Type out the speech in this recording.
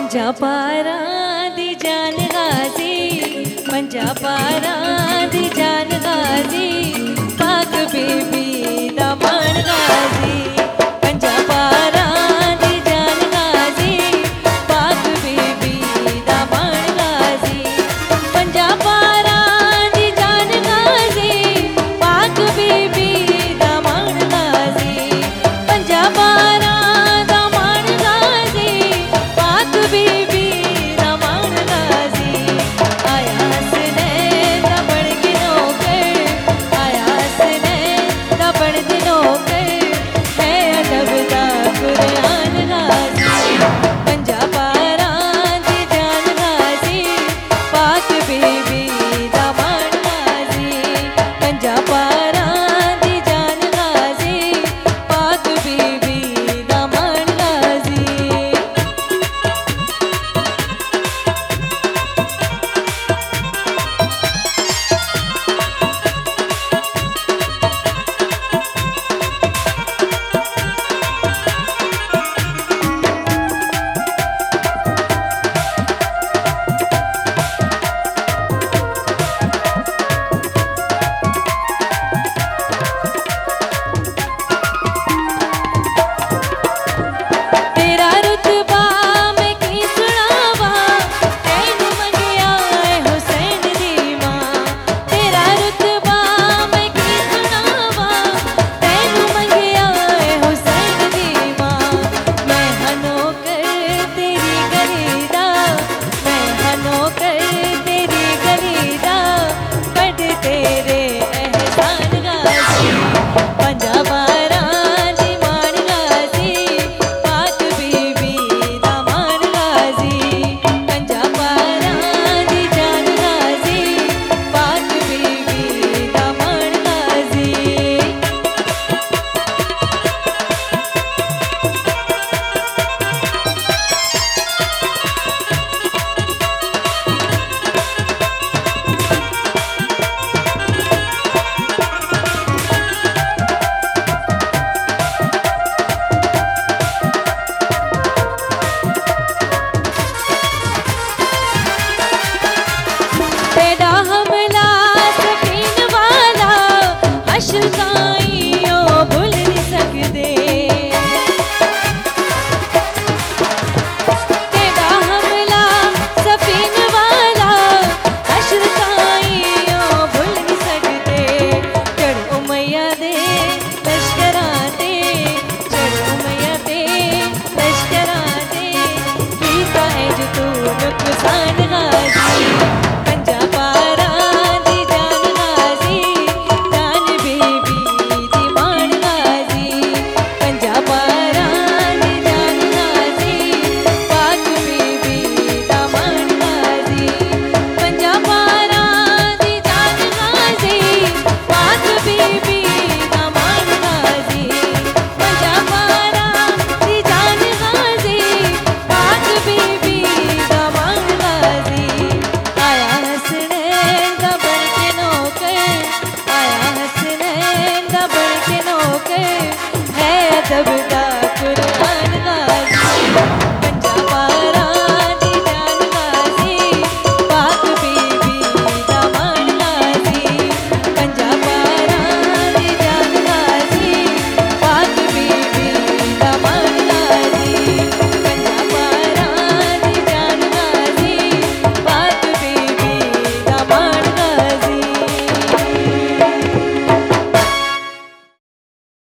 पंजापारा दी जान गाजी, पंजापारा दी जान गाजी, पाक बीबी दा मान गाजी। पंजापारा दी जान गाजी, पाक बीबी दा मान गाजी। पंजापारा दी जान गाजी, पाक बीबी दा मान गाजी। पंजापारा दा मान गाजी, पाक बीबी दा मान गाजी। आया हसने दा बड़ के नौकर, आया हसने दा बड़ के नौकर, है अदब दा कुरान गाजी। पंजापारा दी जान गाजी, पाक बीबी दा मान गाजी। पंजापारा दी जान गाजी, पाक बीबी दा मान गाजी। तेरा रुतबा मैं की सुनावा, तैनू मंगिया ऐ हुसैन दी मां। तेरा रुतबा मैं की सुनावा, तैनू मंगिया ऐ हुसैन दी मां। मैं हनोकर तेरी गलीदा, मैं हनोकर तेरी गलीदा, कट तेरे एहसान गाजी। पंजापारा दी मान गाजी, पाक बीबी दा मान गाजी। पंजापारा दी जान गाजी, पाक बीबी दा मान गाजी। तेरा हमला सकीन वाला, अशकाइयों भूल नहीं सकते। तेरा हमला सकीन वाला, अशकाइयों भूल नहीं सकते। चढ़ उमैया दे लश्करां ते, चढ़ उमैया दे लश्करां ते, कीता इंज तू नुकसान